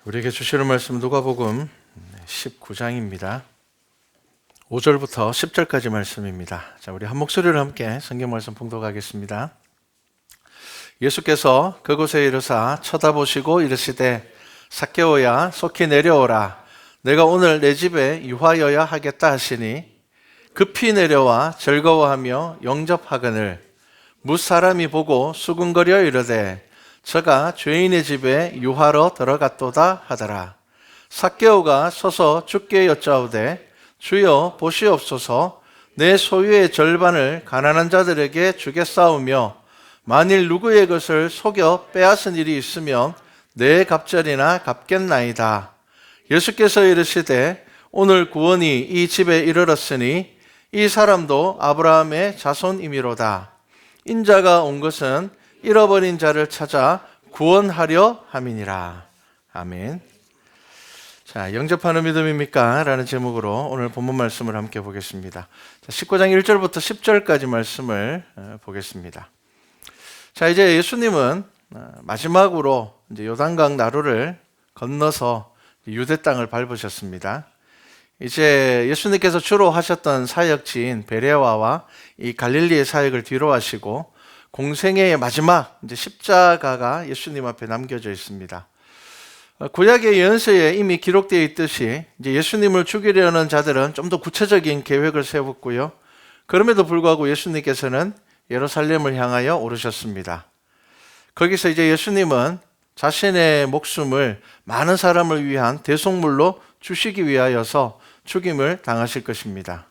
우리에게 주시는 말씀 누가복음 19장입니다. 5절부터 10절까지 말씀입니다. 자, 우리 한 목소리로 함께 성경 말씀 봉독하겠습니다. 예수께서 그곳에 이르사 쳐다보시고 이르시되 삭개오야 속히 내려오라. 내가 오늘 내 집에 유하여야 하겠다 하시니 급히 내려와 즐거워하며 영접하거늘 무사람이 보고 수군거려 이르되 저가 죄인의 집에 유하러 들어갔도다 하더라. 삭개오가 서서 주께 여짜오되 주여 보시옵소서 내 소유의 절반을 가난한 자들에게 주겠사오며 만일 누구의 것을 속여 빼앗은 일이 있으면 내 갑절이나 갚겠나이다. 예수께서 이르시되 오늘 구원이 이 집에 이르렀으니 이 사람도 아브라함의 자손이미로다. 인자가 온 것은 잃어버린 자를 찾아 구원하려 함이니라. 아멘. 자, 영접하는 믿음입니까? 라는 제목으로 오늘 본문 말씀을 함께 보겠습니다. 자, 19장 1절부터 10절까지 말씀을 보겠습니다. 자, 이제 예수님은 마지막으로 이제 요단강 나루를 건너서 유대 땅을 밟으셨습니다. 이제 예수님께서 주로 하셨던 사역지인 베레아와 이 갈릴리의 사역을 뒤로 하시고 공생애의 마지막 이제 십자가가 예수님 앞에 남겨져 있습니다. 구약의 예언서에 이미 기록되어 있듯이 이제 예수님을 죽이려는 자들은 좀 더 구체적인 계획을 세웠고요. 그럼에도 불구하고 예수님께서는 예루살렘을 향하여 오르셨습니다. 거기서 이제 예수님은 자신의 목숨을 많은 사람을 위한 대속물로 주시기 위하여서 죽임을 당하실 것입니다.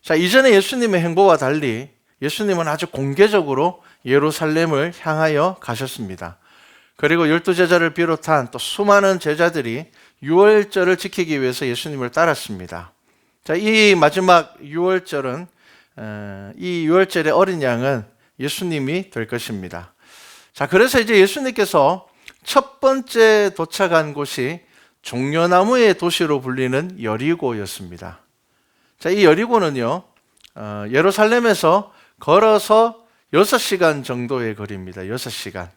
자, 이전에 예수님의 행보와 달리 예수님은 아주 공개적으로 예루살렘을 향하여 가셨습니다. 그리고 12제자를 비롯한 또 수많은 제자들이 유월절을 지키기 위해서 예수님을 따랐습니다. 자, 이 마지막 유월절은 이 유월절의 어린 양은 예수님이 될 것입니다. 자, 그래서 이제 예수님께서 첫 번째 도착한 곳이 종려나무의 도시로 불리는 여리고였습니다. 자, 이 여리고는요, 예루살렘에서 걸어서 6시간 정도의 거리입니다. 6시간.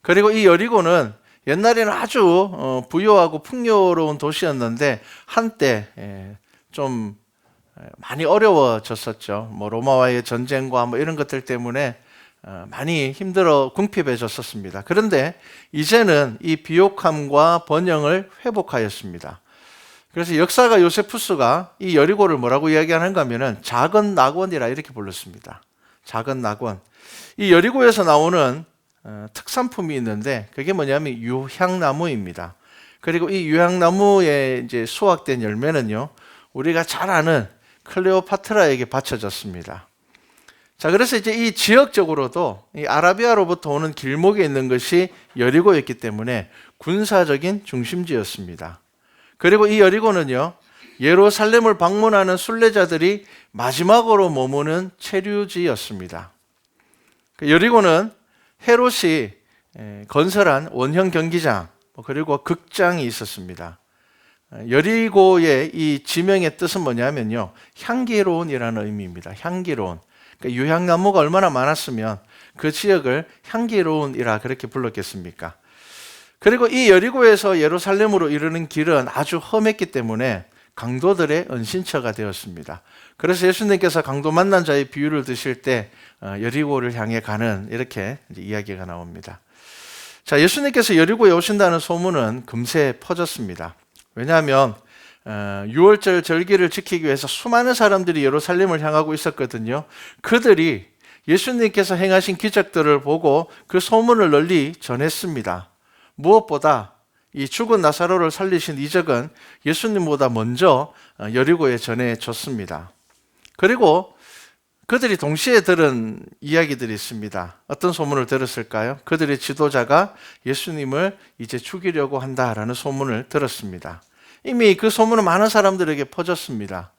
그리고 이 여리고는 옛날에는 아주 부유하고 풍요로운 도시였는데 한때 좀 많이 어려워졌었죠. 뭐 로마와의 전쟁과 뭐 이런 것들 때문에 많이 힘들어 궁핍해졌었습니다. 그런데 이제는 이 비옥함과 번영을 회복하였습니다. 그래서 역사가 요세푸스가 이 여리고를 뭐라고 이야기하는가 하면은 작은 낙원이라 이렇게 불렀습니다. 작은 낙원. 이 여리고에서 나오는 특산품이 있는데 그게 뭐냐면 유향나무입니다. 그리고 이 유향나무에 이제 수확된 열매는요, 우리가 잘 아는 클레오파트라에게 바쳐졌습니다. 자, 그래서 이제 이 지역적으로도 이 아라비아로부터 오는 길목에 있는 것이 여리고였기 때문에 군사적인 중심지였습니다. 그리고 이 여리고는요, 예루살렘을 방문하는 순례자들이 마지막으로 머무는 체류지였습니다. 여리고는 헤롯이 건설한 원형 경기장 그리고 극장이 있었습니다. 여리고의 이 지명의 뜻은 뭐냐면요, 향기로운이라는 의미입니다. 향기로운. 그러니까 유향나무가 얼마나 많았으면 그 지역을 향기로운이라 그렇게 불렀겠습니까? 그리고 이 여리고에서 예루살렘으로 이르는 길은 아주 험했기 때문에 강도들의 은신처가 되었습니다. 그래서 예수님께서 강도 만난 자의 비유를 드실 때 여리고를 향해 가는 이렇게 이야기가 나옵니다. 자, 예수님께서 여리고에 오신다는 소문은 금세 퍼졌습니다. 왜냐하면 유월절 절기를 지키기 위해서 수많은 사람들이 예루살렘을 향하고 있었거든요. 그들이 예수님께서 행하신 기적들을 보고 그 소문을 널리 전했습니다. 무엇보다 이 죽은 나사로를 살리신 이적은 예수님보다 먼저 여리고에 전해졌습니다. 그리고 그들이 동시에 들은 이야기들이 있습니다. 어떤 소문을 들었을까요? 그들의 지도자가 예수님을 이제 죽이려고 한다라는 소문을 들었습니다. 이미 그 소문은 많은 사람들에게 퍼졌습니다.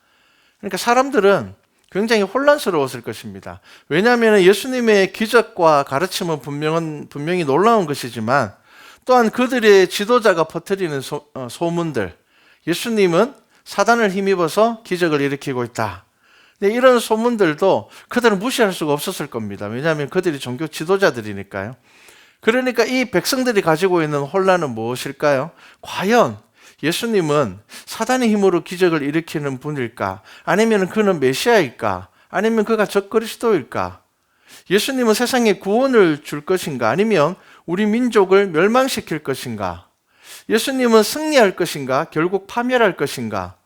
그러니까 사람들은 굉장히 혼란스러웠을 것입니다. 왜냐하면 예수님의 기적과 가르침은 분명히 놀라운 것이지만 또한 그들의 지도자가 퍼뜨리는 소문들, 예수님은 사단을 힘입어서 기적을 일으키고 있다. 이런 소문들도 그들은 무시할 수가 없었을 겁니다. 왜냐하면 그들이 종교 지도자들이니까요. 그러니까 이 백성들이 가지고 있는 혼란은 무엇일까요? 과연 예수님은 사단의 힘으로 기적을 일으키는 분일까? 아니면 그는 메시아일까? 아니면 그가 적그리스도일까? 예수님은 세상에 구원을 줄 것인가? 아니면 우리 민족을 멸망시킬 것인가? 예수님은 승리할 것인가? 결국 파멸할 것인가?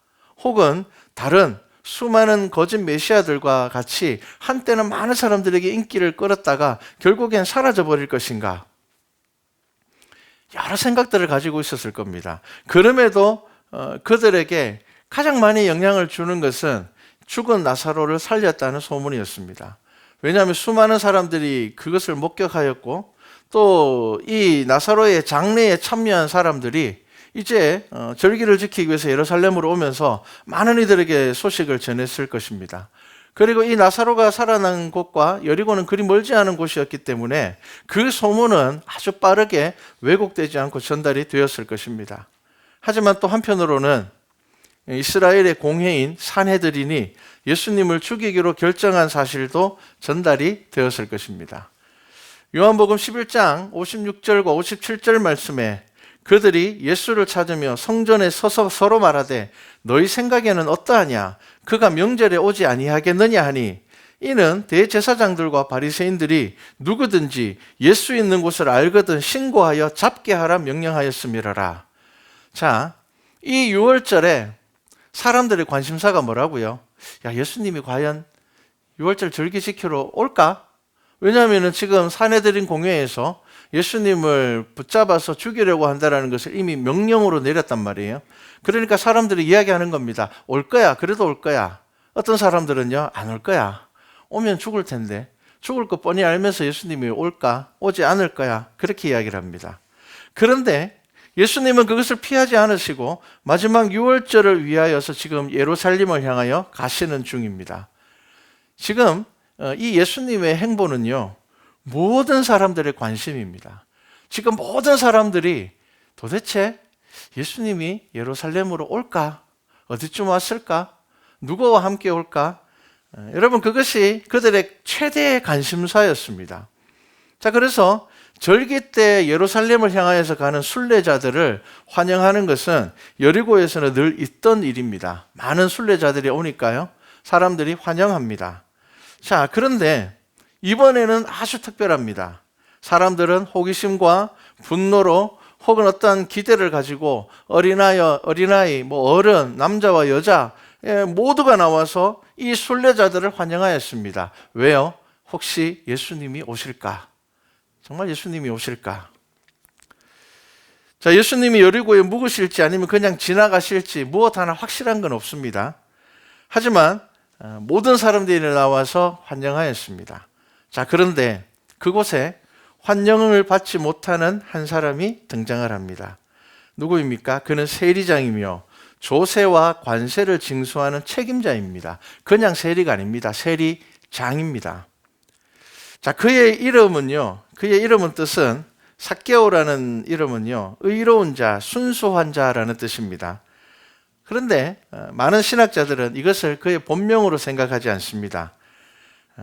혹은 다른 수많은 거짓 메시아들과 같이 한때는 많은 사람들에게 인기를 끌었다가 결국엔 사라져버릴 것인가? 여러 생각들을 가지고 있었을 겁니다. 그럼에도 그들에게 가장 많이 영향을 주는 것은 죽은 나사로를 살렸다는 소문이었습니다. 왜냐하면 수많은 사람들이 그것을 목격하였고 또 이 나사로의 장례에 참여한 사람들이 이제 절기를 지키기 위해서 예루살렘으로 오면서 많은 이들에게 소식을 전했을 것입니다. 그리고 이 나사로가 살아난 곳과 여리고는 그리 멀지 않은 곳이었기 때문에 그 소문은 아주 빠르게 왜곡되지 않고 전달이 되었을 것입니다. 하지만 또 한편으로는 이스라엘의 공회인 산헤드린이 예수님을 죽이기로 결정한 사실도 전달이 되었을 것입니다. 요한복음 11장 56절과 57절 말씀에 그들이 예수를 찾으며 성전에 서서 서로 말하되 너희 생각에는 어떠하냐? 그가 명절에 오지 아니하겠느냐 하니 이는 대제사장들과 바리새인들이 누구든지 예수 있는 곳을 알거든 신고하여 잡게 하라 명령하였음이라라. 자, 이 6월절에 사람들의 관심사가 뭐라고요? 야, 예수님이 과연 6월절 절기 지키러 올까? 왜냐하면 지금 산헤드린 공회에서 예수님을 붙잡아서 죽이려고 한다는 것을 이미 명령으로 내렸단 말이에요. 그러니까 사람들이 이야기하는 겁니다. 올 거야. 그래도 올 거야. 어떤 사람들은요, 안 올 거야. 오면 죽을 텐데. 죽을 거 뻔히 알면서 예수님이 올까? 오지 않을 거야. 그렇게 이야기를 합니다. 그런데 예수님은 그것을 피하지 않으시고 마지막 6월절을 위하여서 지금 예루살렘을 향하여 가시는 중입니다. 지금 이 예수님의 행보는요, 모든 사람들의 관심입니다. 지금 모든 사람들이 도대체 예수님이 예루살렘으로 올까? 어디쯤 왔을까? 누구와 함께 올까? 여러분, 그것이 그들의 최대의 관심사였습니다. 자, 그래서 절기 때 예루살렘을 향하여서 가는 순례자들을 환영하는 것은 여리고에서는 늘 있던 일입니다. 많은 순례자들이 오니까요, 사람들이 환영합니다. 자, 그런데 이번에는 아주 특별합니다. 사람들은 호기심과 분노로 혹은 어떤 기대를 가지고 어린아이, 어른, 남자와 여자 모두가 나와서 이 순례자들을 환영하였습니다. 왜요? 혹시 예수님이 오실까? 정말 예수님이 오실까? 자, 예수님이 여리고에 묵으실지 아니면 그냥 지나가실지 무엇 하나 확실한 건 없습니다. 하지만 모든 사람들이 나와서 환영하였습니다. 자, 그런데 그곳에 환영을 받지 못하는 한 사람이 등장을 합니다. 누구입니까? 그는 세리장이며 조세와 관세를 징수하는 책임자입니다. 그냥 세리가 아닙니다. 세리장입니다. 자, 그의 이름은 뜻은 삭개오라는 이름은요, 의로운 자, 순수한 자라는 뜻입니다. 그런데 많은 신학자들은 이것을 그의 본명으로 생각하지 않습니다.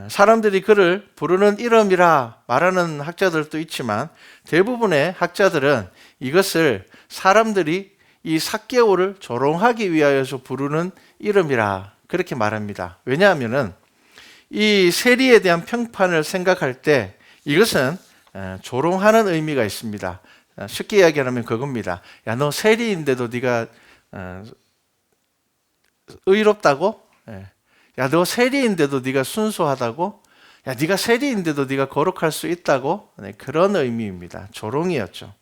사람들이 그를 부르는 이름이라 말하는 학자들도 있지만 대부분의 학자들은 이것을 사람들이 이 삭개오를 조롱하기 위하여서 부르는 이름이라 그렇게 말합니다. 왜냐하면 이 세리에 대한 평판을 생각할 때 이것은 조롱하는 의미가 있습니다. 쉽게 이야기하면 그겁니다. 야, 너 세리인데도 네가 의롭다고? 야, 너 세리인데도 네가 순수하다고? 야, 네가 세리인데도 네가 거룩할 수 있다고? 그런 의미입니다. 조롱이었죠.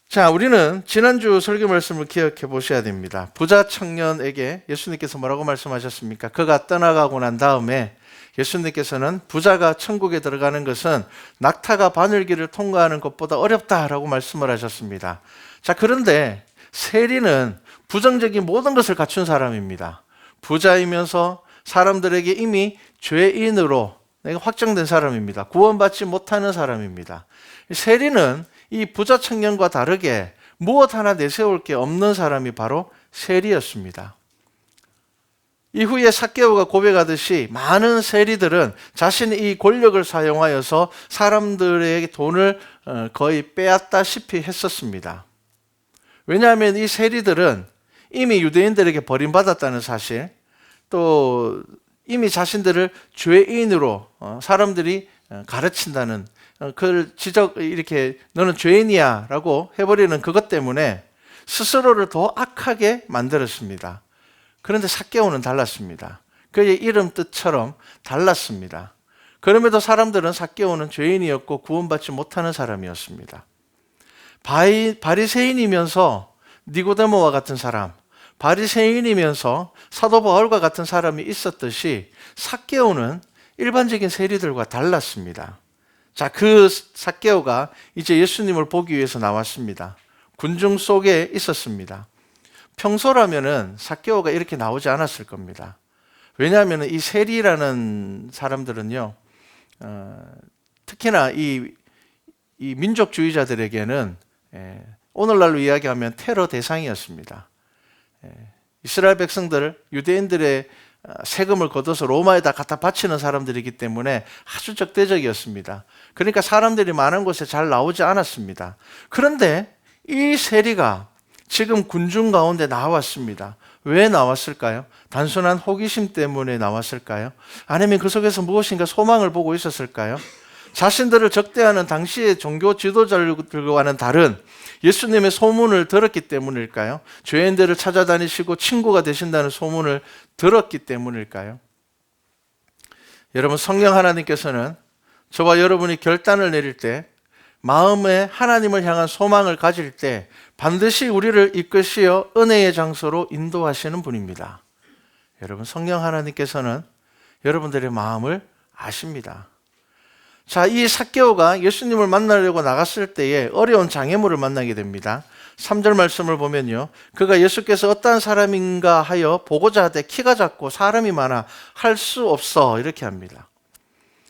자, 우리는 지난주 설교 말씀을 기억해 보셔야 됩니다. 부자 청년에게 예수님께서 뭐라고 말씀하셨습니까? 그가 떠나가고 난 다음에 예수님께서는 부자가 천국에 들어가는 것은 낙타가 바늘길을 통과하는 것보다 어렵다라고 말씀을 하셨습니다. 자, 그런데 세리는 부정적인 모든 것을 갖춘 사람입니다. 부자이면서 사람들에게 이미 죄인으로 내가 확정된 사람입니다. 구원받지 못하는 사람입니다. 세리는 이 부자 청년과 다르게 무엇 하나 내세울 게 없는 사람이 바로 세리였습니다. 이후에 삭개오가 고백하듯이 많은 세리들은 자신의 이 권력을 사용하여서 사람들에게 돈을 거의 빼앗다시피 했었습니다. 왜냐하면 이 세리들은 이미 유대인들에게 버림받았다는 사실, 또 이미 자신들을 죄인으로 사람들이 가르친다는 그걸 이렇게 너는 죄인이야 라고 해버리는 그것 때문에 스스로를 더 악하게 만들었습니다. 그런데 삭개오는 달랐습니다. 그의 이름 뜻처럼 달랐습니다. 그럼에도 사람들은 삭개오는 죄인이었고 구원받지 못하는 사람이었습니다. 바리새인이면서 니고데모와 같은 사람, 바리새인이면서 사도 바울과 같은 사람이 있었듯이 삭개오는 일반적인 세리들과 달랐습니다. 자, 그 삭개오가 이제 예수님을 보기 위해서 나왔습니다. 군중 속에 있었습니다. 평소라면은 삭개오가 이렇게 나오지 않았을 겁니다. 왜냐하면 이 세리라는 사람들은요, 특히나 이 민족주의자들에게는 오늘날로 이야기하면 테러 대상이었습니다. 이스라엘 백성들, 유대인들의 세금을 걷어서 로마에다 갖다 바치는 사람들이기 때문에 아주 적대적이었습니다. 그러니까 사람들이 많은 곳에 잘 나오지 않았습니다. 그런데 이 세리가 지금 군중 가운데 나왔습니다. 왜 나왔을까요? 단순한 호기심 때문에 나왔을까요? 아니면 그 속에서 무엇인가 소망을 보고 있었을까요? 자신들을 적대하는 당시의 종교 지도자들과는 다른 예수님의 소문을 들었기 때문일까요? 죄인들을 찾아다니시고 친구가 되신다는 소문을 들었기 때문일까요? 여러분, 성령 하나님께서는 저와 여러분이 결단을 내릴 때, 마음에 하나님을 향한 소망을 가질 때 반드시 우리를 이끄시어 은혜의 장소로 인도하시는 분입니다. 여러분, 성령 하나님께서는 여러분들의 마음을 아십니다. 자, 이 삭개오가 예수님을 만나려고 나갔을 때에 어려운 장애물을 만나게 됩니다. 3절 말씀을 보면요, 그가 예수께서 어떠한 사람인가 하여 보고자 하되 키가 작고 사람이 많아 할 수 없어, 이렇게 합니다.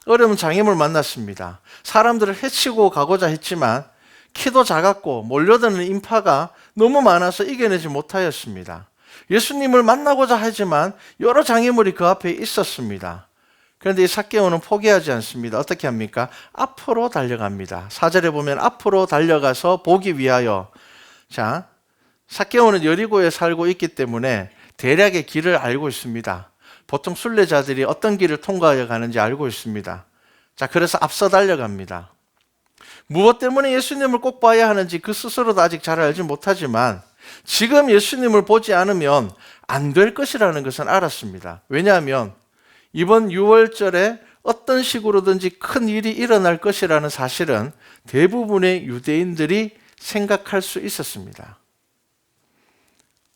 어려운 장애물 만났습니다. 사람들을 해치고 가고자 했지만 키도 작았고 몰려드는 인파가 너무 많아서 이겨내지 못하였습니다. 예수님을 만나고자 하지만 여러 장애물이 그 앞에 있었습니다. 그런데 이 삭개오는 포기하지 않습니다. 어떻게 합니까? 앞으로 달려갑니다. 4절에 보면 앞으로 달려가서 보기 위하여. 자, 삭개오는 여리고에 살고 있기 때문에 대략의 길을 알고 있습니다. 보통 순례자들이 어떤 길을 통과하여 가는지 알고 있습니다. 자, 그래서 앞서 달려갑니다. 무엇 때문에 예수님을 꼭 봐야 하는지 그 스스로도 아직 잘 알지 못하지만 지금 예수님을 보지 않으면 안 될 것이라는 것은 알았습니다. 왜냐하면 이번 6월절에 어떤 식으로든지 큰 일이 일어날 것이라는 사실은 대부분의 유대인들이 생각할 수 있었습니다.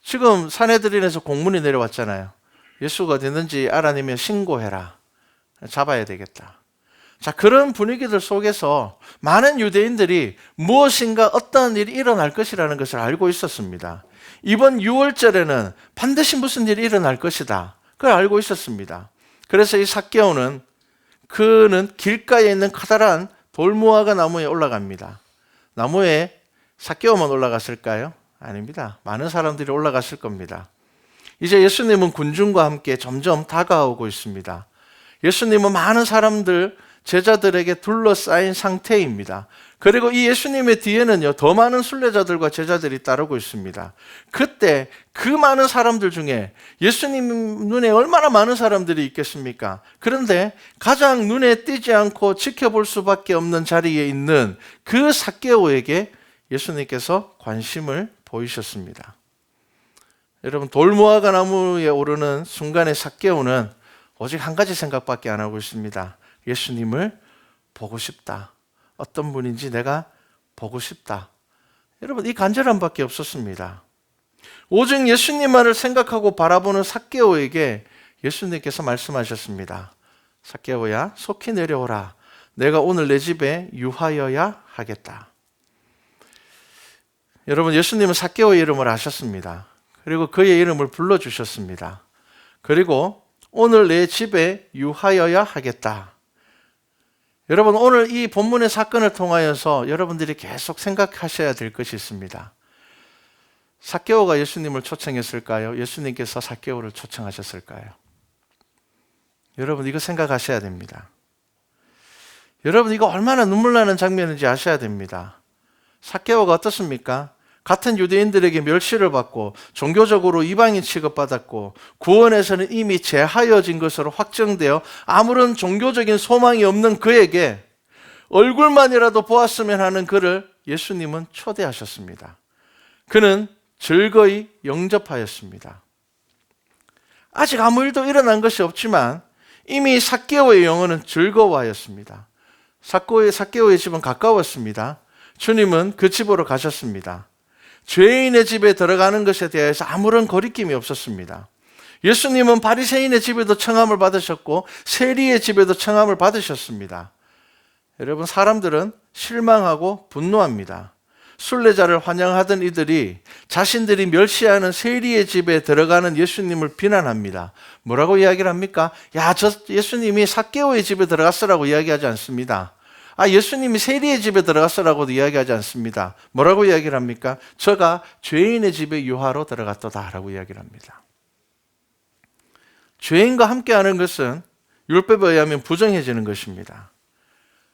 지금 사내들인에서 공문이 내려왔잖아요. 예수가 됐는지 알아내면 신고해라. 잡아야 되겠다. 자, 그런 분위기들 속에서 많은 유대인들이 무엇인가 어떤 일이 일어날 것이라는 것을 알고 있었습니다. 이번 6월절에는 반드시 무슨 일이 일어날 것이다. 그걸 알고 있었습니다. 그래서 이 삭개오는 그는 길가에 있는 커다란 돌무화과 나무에 올라갑니다. 나무에 삭개오만 올라갔을까요? 아닙니다. 많은 사람들이 올라갔을 겁니다. 이제 예수님은 군중과 함께 점점 다가오고 있습니다. 예수님은 많은 사람들, 제자들에게 둘러싸인 상태입니다. 그리고 이 예수님의 뒤에는요, 더 많은 순례자들과 제자들이 따르고 있습니다. 그때 그 많은 사람들 중에 예수님 눈에 얼마나 많은 사람들이 있겠습니까? 그런데 가장 눈에 띄지 않고 지켜볼 수밖에 없는 자리에 있는 그 삭개오에게 예수님께서 관심을 보이셨습니다. 여러분, 돌무화과 나무에 오르는 순간의 삭개오는 오직 한 가지 생각밖에 안 하고 있습니다. 예수님을 보고 싶다. 어떤 분인지 내가 보고 싶다. 여러분, 이 간절함밖에 없었습니다. 오직 예수님만을 생각하고 바라보는 삭개오에게 예수님께서 말씀하셨습니다. 삭개오야, 속히 내려오라. 내가 오늘 내 집에 유하여야 하겠다. 여러분, 예수님은 삭개오의 이름을 아셨습니다. 그리고 그의 이름을 불러주셨습니다. 그리고 오늘 내 집에 유하여야 하겠다. 여러분, 오늘 이 본문의 사건을 통하여서 여러분들이 계속 생각하셔야 될 것이 있습니다. 삭개오가 예수님을 초청했을까요? 예수님께서 삭개오를 초청하셨을까요? 여러분, 이거 생각하셔야 됩니다. 여러분, 이거 얼마나 눈물 나는 장면인지 아셔야 됩니다. 삭개오가 어떻습니까? 같은 유대인들에게 멸시를 받고 종교적으로 이방인 취급받았고 구원에서는 이미 제하여진 것으로 확정되어 아무런 종교적인 소망이 없는 그에게 얼굴만이라도 보았으면 하는 그를 예수님은 초대하셨습니다. 그는 즐거이 영접하였습니다. 아직 아무 일도 일어난 것이 없지만 이미 삭개오의 영혼은 즐거워하였습니다. 삭개오의 집은 가까웠습니다. 주님은 그 집으로 가셨습니다. 죄인의 집에 들어가는 것에 대해서 아무런 거리낌이 없었습니다. 예수님은 바리새인의 집에도 청함을 받으셨고 세리의 집에도 청함을 받으셨습니다. 여러분, 사람들은 실망하고 분노합니다. 순례자를 환영하던 이들이 자신들이 멸시하는 세리의 집에 들어가는 예수님을 비난합니다. 뭐라고 이야기를 합니까? 야, 저 예수님이 삭개오의 집에 들어갔으라고 이야기하지 않습니다. 예수님이 세리의 집에 들어갔으라고도 이야기하지 않습니다. 뭐라고 이야기를 합니까? 저가 죄인의 집에 유하로 들어갔도다라고 이야기를 합니다. 죄인과 함께하는 것은 율법에 의하면 부정해지는 것입니다.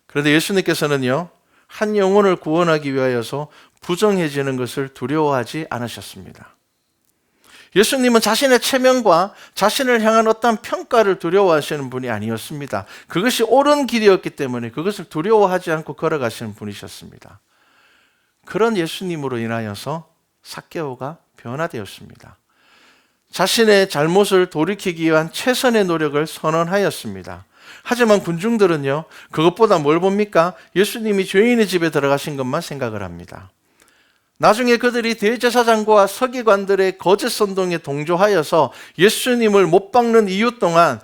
그런데 예수님께서는요, 한 영혼을 구원하기 위하여서 부정해지는 것을 두려워하지 않으셨습니다. 예수님은 자신의 체면과 자신을 향한 어떤 평가를 두려워하시는 분이 아니었습니다. 그것이 옳은 길이었기 때문에 그것을 두려워하지 않고 걸어가시는 분이셨습니다. 그런 예수님으로 인하여서 삭개오가 변화되었습니다. 자신의 잘못을 돌이키기 위한 최선의 노력을 선언하였습니다. 하지만 군중들은요, 그것보다 뭘 봅니까? 예수님이 죄인의 집에 들어가신 것만 생각을 합니다. 나중에 그들이 대제사장과 서기관들의 거짓 선동에 동조하여서 예수님을 못 박는 이유 또한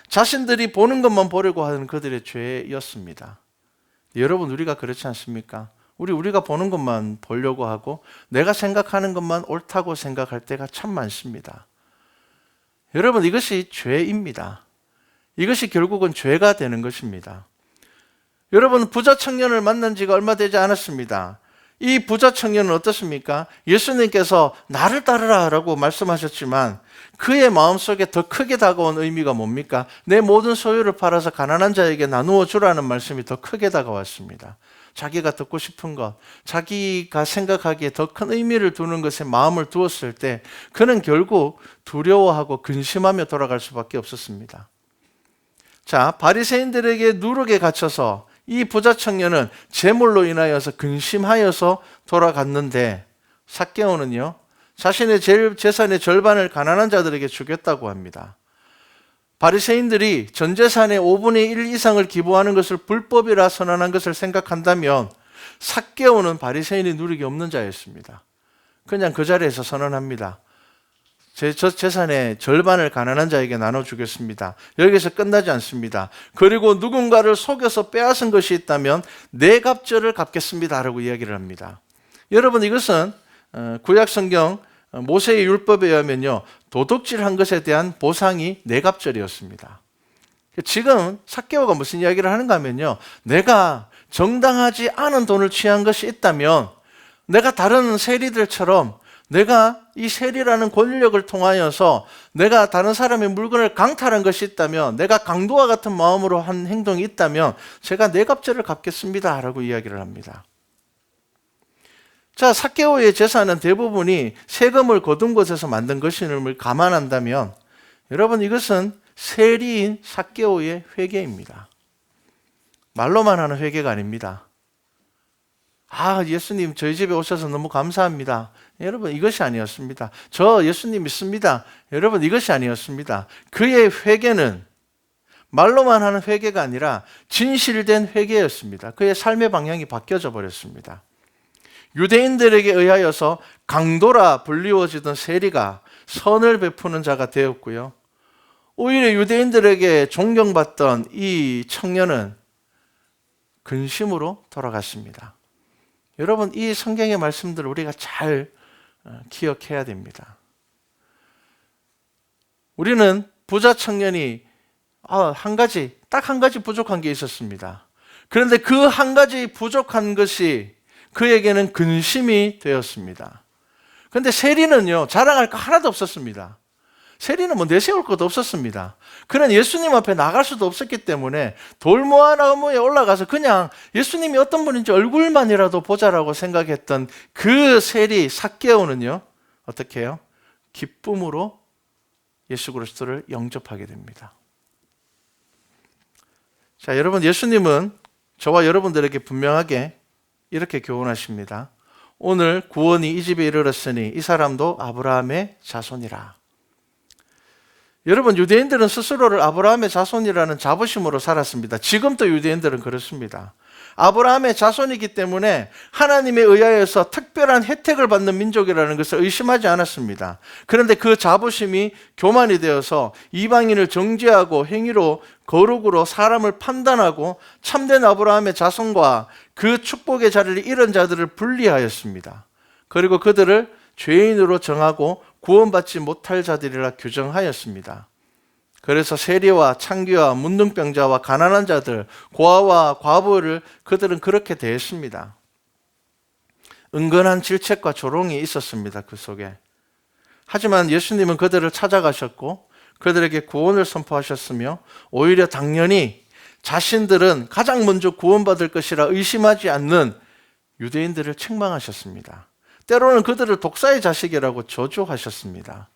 자신들이 보는 것만 보려고 하는 그들의 죄였습니다. 여러분, 우리가 그렇지 않습니까? 우리가 보는 것만 보려고 하고 내가 생각하는 것만 옳다고 생각할 때가 참 많습니다. 여러분, 이것이 죄입니다. 이것이 결국은 죄가 되는 것입니다. 여러분, 부자 청년을 만난 지가 얼마 되지 않았습니다. 이 부자 청년은 어떻습니까? 예수님께서 나를 따르라 라고 말씀하셨지만 그의 마음속에 더 크게 다가온 의미가 뭡니까? 내 모든 소유를 팔아서 가난한 자에게 나누어 주라는 말씀이 더 크게 다가왔습니다. 자기가 듣고 싶은 것, 자기가 생각하기에 더 큰 의미를 두는 것에 마음을 두었을 때 그는 결국 두려워하고 근심하며 돌아갈 수밖에 없었습니다. 자, 바리새인들에게 누룩에 갇혀서 이 부자 청년은 재물로 인하여서 근심하여서 돌아갔는데 삭개오는요, 자신의 재산의 절반을 가난한 자들에게 주겠다고 합니다. 바리새인들이 전 재산의 5분의 1 이상을 기부하는 것을 불법이라 선언한 것을 생각한다면 삭개오는 바리새인이 누리기 없는 자였습니다. 그냥 그 자리에서 선언합니다. 제 재산의 절반을 가난한 자에게 나눠주겠습니다. 여기서 끝나지 않습니다. 그리고 누군가를 속여서 빼앗은 것이 있다면 네 갑절을 갚겠습니다 라고 이야기를 합니다. 여러분, 이것은 구약 성경 모세의 율법에 의하면요, 도둑질한 것에 대한 보상이 네 갑절이었습니다. 지금 삭개오가 무슨 이야기를 하는가 하면요, 내가 정당하지 않은 돈을 취한 것이 있다면 내가 다른 세리들처럼 내가 이 세리라는 권력을 통하여서 내가 다른 사람의 물건을 강탈한 것이 있다면, 내가 강도와 같은 마음으로 한 행동이 있다면 제가 네 갑절을 갚겠습니다 라고 이야기를 합니다. 자, 삭개오의 재산은 대부분이 세금을 거둔 곳에서 만든 것임을 감안한다면 여러분, 이것은 세리인 삭개오의 회개입니다. 말로만 하는 회개가 아닙니다. 예수님 저희 집에 오셔서 너무 감사합니다. 여러분, 이것이 아니었습니다. 저 예수님 믿습니다. 여러분, 이것이 아니었습니다. 그의 회개는 말로만 하는 회개가 아니라 진실된 회개였습니다. 그의 삶의 방향이 바뀌어져 버렸습니다. 유대인들에게 의하여서 강도라 불리워지던 세리가 선을 베푸는 자가 되었고요. 오히려 유대인들에게 존경받던 이 청년은 근심으로 돌아갔습니다. 여러분, 이 성경의 말씀들을 우리가 잘 기억해야 됩니다. 우리는 부자 청년이 딱 한 가지 부족한 게 있었습니다. 그런데 그 한 가지 부족한 것이 그에게는 근심이 되었습니다. 근데 세리는요, 자랑할 거 하나도 없었습니다. 세리는 뭐 내세울 것도 없었습니다. 그는 예수님 앞에 나갈 수도 없었기 때문에 돌모아나무에 올라가서 그냥 예수님이 어떤 분인지 얼굴만이라도 보자라고 생각했던 그 세리 삭개오는요, 어떻게 해요? 기쁨으로 예수 그리스도를 영접하게 됩니다. 자, 여러분, 예수님은 저와 여러분들에게 분명하게 이렇게 교훈하십니다. 오늘 구원이 이 집에 이르렀으니 이 사람도 아브라함의 자손이라. 여러분, 유대인들은 스스로를 아브라함의 자손이라는 자부심으로 살았습니다. 지금도 유대인들은 그렇습니다. 아브라함의 자손이기 때문에 하나님에 의하여서 특별한 혜택을 받는 민족이라는 것을 의심하지 않았습니다. 그런데 그 자부심이 교만이 되어서 이방인을 정죄하고 행위로 거룩으로 사람을 판단하고 참된 아브라함의 자손과 그 축복의 자리를 잃은 자들을 분리하였습니다. 그리고 그들을 죄인으로 정하고 구원받지 못할 자들이라 규정하였습니다. 그래서 세리와 창기와 문둥병자와 가난한 자들, 고아와 과부를 그들은 그렇게 대했습니다. 은근한 질책과 조롱이 있었습니다. 그 속에. 하지만 예수님은 그들을 찾아가셨고 그들에게 구원을 선포하셨으며 오히려 당연히 자신들은 가장 먼저 구원받을 것이라 의심하지 않는 유대인들을 책망하셨습니다. 때로는 그들을 독사의 자식이라고 저주하셨습니다.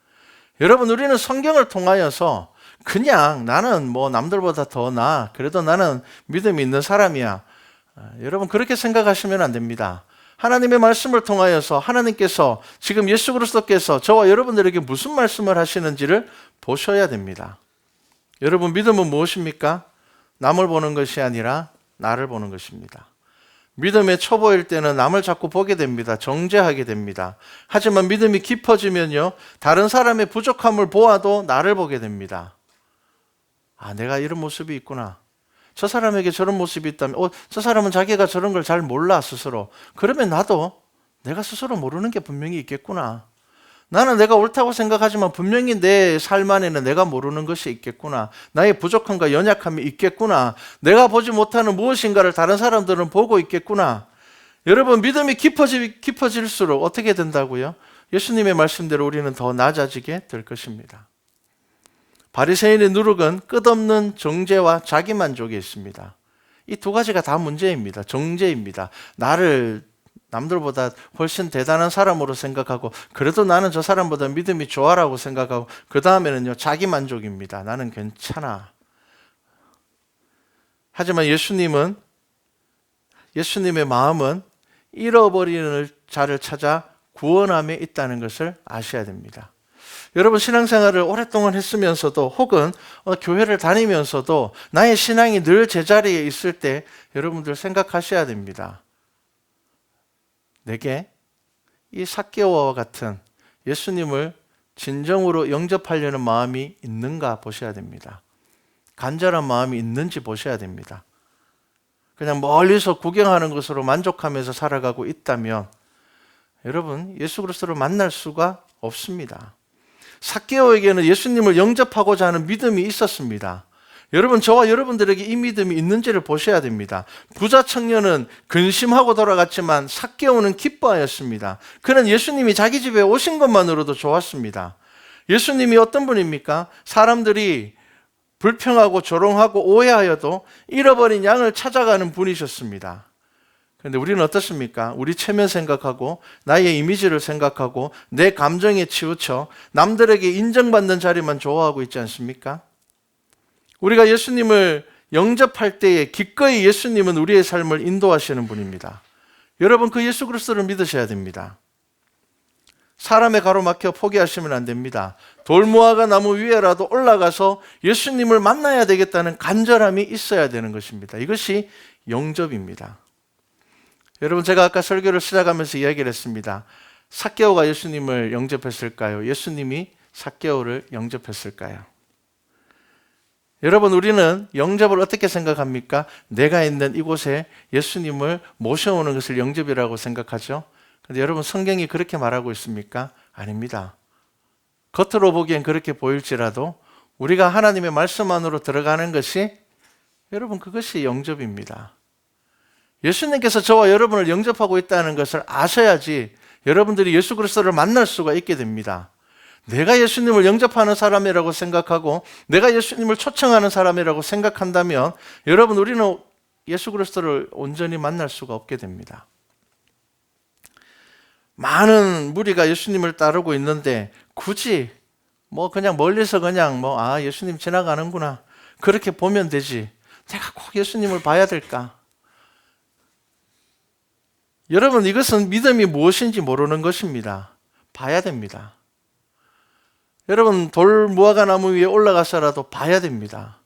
여러분, 우리는 성경을 통하여서 그냥 나는 뭐 남들보다 더 나아, 그래도 나는 믿음이 있는 사람이야, 여러분 그렇게 생각하시면 안 됩니다. 하나님의 말씀을 통하여서 하나님께서 지금 예수 그리스도께서 저와 여러분들에게 무슨 말씀을 하시는지를 보셔야 됩니다. 여러분, 믿음은 무엇입니까? 남을 보는 것이 아니라 나를 보는 것입니다. 믿음의 초보일 때는 남을 자꾸 보게 됩니다. 정죄하게 됩니다. 하지만 믿음이 깊어지면요, 다른 사람의 부족함을 보아도 나를 보게 됩니다. 아, 내가 이런 모습이 있구나. 저 사람에게 저런 모습이 있다면, 저 사람은 자기가 저런 걸 잘 몰라 스스로. 그러면 나도 내가 스스로 모르는 게 분명히 있겠구나. 나는 내가 옳다고 생각하지만 분명히 내 삶 안에는 내가 모르는 것이 있겠구나. 나의 부족함과 연약함이 있겠구나. 내가 보지 못하는 무엇인가를 다른 사람들은 보고 있겠구나. 여러분, 믿음이 깊어질수록 어떻게 된다고요? 예수님의 말씀대로 우리는 더 낮아지게 될 것입니다. 바리새인의 누룩은 끝없는 정죄와 자기만족이 있습니다. 이 두 가지가 다 문제입니다. 정죄입니다. 나를 남들보다 훨씬 대단한 사람으로 생각하고 그래도 나는 저 사람보다 믿음이 좋아라고 생각하고 그 다음에는요, 자기만족입니다. 나는 괜찮아. 하지만 예수님의 마음은 잃어버리는 자를 찾아 구원함에 있다는 것을 아셔야 됩니다. 여러분, 신앙생활을 오랫동안 했으면서도 혹은 교회를 다니면서도 나의 신앙이 늘 제자리에 있을 때 여러분들 생각하셔야 됩니다. 내게 이 삭개오와 같은 예수님을 진정으로 영접하려는 마음이 있는가 보셔야 됩니다. 간절한 마음이 있는지 보셔야 됩니다. 그냥 멀리서 구경하는 것으로 만족하면서 살아가고 있다면 여러분, 예수 그리스도를 만날 수가 없습니다. 삭개오에게는 예수님을 영접하고자 하는 믿음이 있었습니다. 여러분, 저와 여러분들에게 이 믿음이 있는지를 보셔야 됩니다. 부자 청년은 근심하고 돌아갔지만 삭개오는 기뻐하였습니다. 그는 예수님이 자기 집에 오신 것만으로도 좋았습니다. 예수님이 어떤 분입니까? 사람들이 불평하고 조롱하고 오해하여도 잃어버린 양을 찾아가는 분이셨습니다. 그런데 우리는 어떻습니까? 우리 체면 생각하고 나의 이미지를 생각하고 내 감정에 치우쳐 남들에게 인정받는 자리만 좋아하고 있지 않습니까? 우리가 예수님을 영접할 때에 기꺼이 예수님은 우리의 삶을 인도하시는 분입니다. 여러분, 그 예수 그리스도를 믿으셔야 됩니다. 사람의 가로막혀 포기하시면 안 됩니다. 돌무화과 나무 위에라도 올라가서 예수님을 만나야 되겠다는 간절함이 있어야 되는 것입니다. 이것이 영접입니다. 여러분, 제가 아까 설교를 시작하면서 이야기를 했습니다. 삭개오가 예수님을 영접했을까요? 예수님이 삭개오를 영접했을까요? 여러분, 우리는 영접을 어떻게 생각합니까? 내가 있는 이곳에 예수님을 모셔오는 것을 영접이라고 생각하죠. 그런데 여러분, 성경이 그렇게 말하고 있습니까? 아닙니다. 겉으로 보기엔 그렇게 보일지라도 우리가 하나님의 말씀 안으로 들어가는 것이 여러분, 그것이 영접입니다. 예수님께서 저와 여러분을 영접하고 있다는 것을 아셔야지 여러분들이 예수 그리스도를 만날 수가 있게 됩니다. 내가 예수님을 영접하는 사람이라고 생각하고 내가 예수님을 초청하는 사람이라고 생각한다면 여러분, 우리는 예수 그리스도를 온전히 만날 수가 없게 됩니다. 많은 무리가 예수님을 따르고 있는데 굳이 그냥 멀리서 그냥 예수님 지나가는구나 그렇게 보면 되지, 내가 꼭 예수님을 봐야 될까? 여러분, 이것은 믿음이 무엇인지 모르는 것입니다. 봐야 됩니다. 여러분, 돌 무화과 나무 위에 올라가서라도 봐야 됩니다.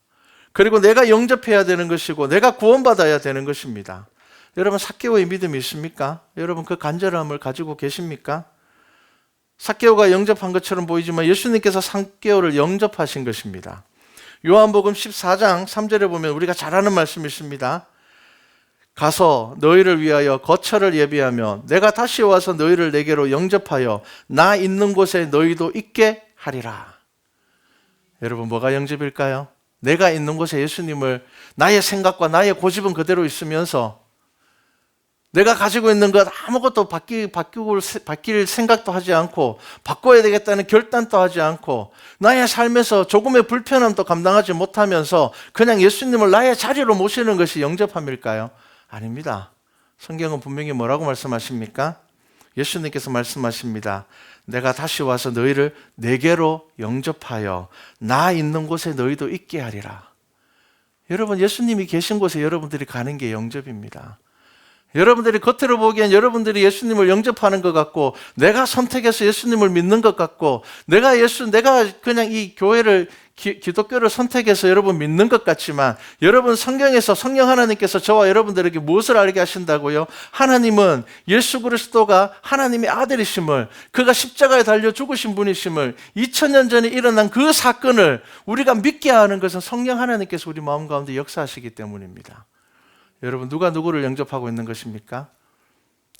그리고 내가 영접해야 되는 것이고 내가 구원받아야 되는 것입니다. 여러분, 삭개오의 믿음이 있습니까? 여러분, 그 간절함을 가지고 계십니까? 삭개오가 영접한 것처럼 보이지만 예수님께서 삭개오를 영접하신 것입니다. 요한복음 14장 3절에 보면 우리가 잘 아는 말씀이 있습니다. 가서 너희를 위하여 거처를 예비하며 내가 다시 와서 너희를 내게로 영접하여 나 있는 곳에 너희도 있게 하리라. 여러분, 뭐가 영접일까요? 내가 있는 곳에 예수님을, 나의 생각과 나의 고집은 그대로 있으면서 내가 가지고 있는 것 아무것도 바뀔 생각도 하지 않고 바꿔야 되겠다는 결단도 하지 않고 나의 삶에서 조금의 불편함도 감당하지 못하면서 그냥 예수님을 나의 자리로 모시는 것이 영접함일까요? 아닙니다. 성경은 분명히 뭐라고 말씀하십니까? 예수님께서 말씀하십니다. 내가 다시 와서 너희를 내게로 영접하여 나 있는 곳에 너희도 있게 하리라. 여러분, 예수님이 계신 곳에 여러분들이 가는 게 영접입니다. 여러분들이 겉으로 보기엔 여러분들이 예수님을 영접하는 것 같고 내가 선택해서 예수님을 믿는 것 같고 내가 그냥 이 교회를 기독교를 선택해서 여러분 믿는 것 같지만 여러분, 성경에서 성령 하나님께서 저와 여러분들에게 무엇을 알게 하신다고요? 하나님은 예수 그리스도가 하나님의 아들이심을, 그가 십자가에 달려 죽으신 분이심을, 2000년 전에 일어난 그 사건을 우리가 믿게 하는 것은 성령 하나님께서 우리 마음 가운데 역사하시기 때문입니다. 여러분, 누가 누구를 영접하고 있는 것입니까?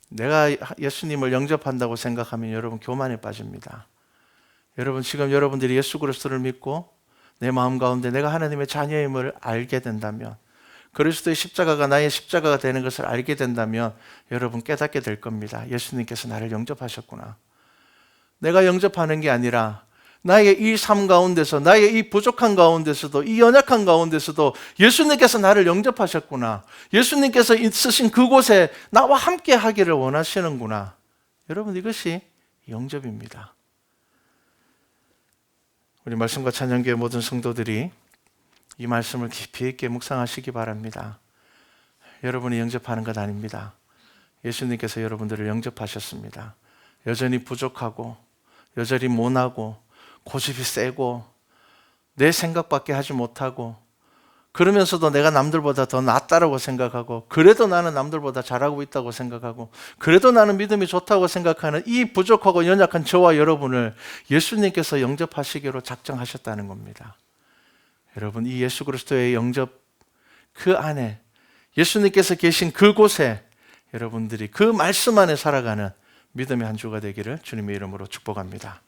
내가 예수님을 영접한다고 생각하면 여러분 교만에 빠집니다. 여러분, 지금 여러분들이 예수 그리스도를 믿고 내 마음 가운데 내가 하나님의 자녀임을 알게 된다면, 그리스도의 십자가가 나의 십자가가 되는 것을 알게 된다면 여러분 깨닫게 될 겁니다. 예수님께서 나를 영접하셨구나. 내가 영접하는 게 아니라 나의 이 삶 가운데서, 나의 이 부족한 가운데서도, 이 연약한 가운데서도 예수님께서 나를 영접하셨구나. 예수님께서 있으신 그곳에 나와 함께 하기를 원하시는구나. 여러분, 이것이 영접입니다. 우리 말씀과 찬양교회 모든 성도들이 이 말씀을 깊이 있게 묵상하시기 바랍니다. 여러분이 영접하는 것 아닙니다. 예수님께서 여러분들을 영접하셨습니다. 여전히 부족하고 여전히 모나고 고집이 세고 내 생각밖에 하지 못하고 그러면서도 내가 남들보다 더 낫다라고 생각하고 그래도 나는 남들보다 잘하고 있다고 생각하고 그래도 나는 믿음이 좋다고 생각하는 이 부족하고 연약한 저와 여러분을 예수님께서 영접하시기로 작정하셨다는 겁니다. 여러분, 이 예수 그리스도의 영접 그 안에, 예수님께서 계신 그곳에 여러분들이 그 말씀 안에 살아가는 믿음의 한 주가 되기를 주님의 이름으로 축복합니다.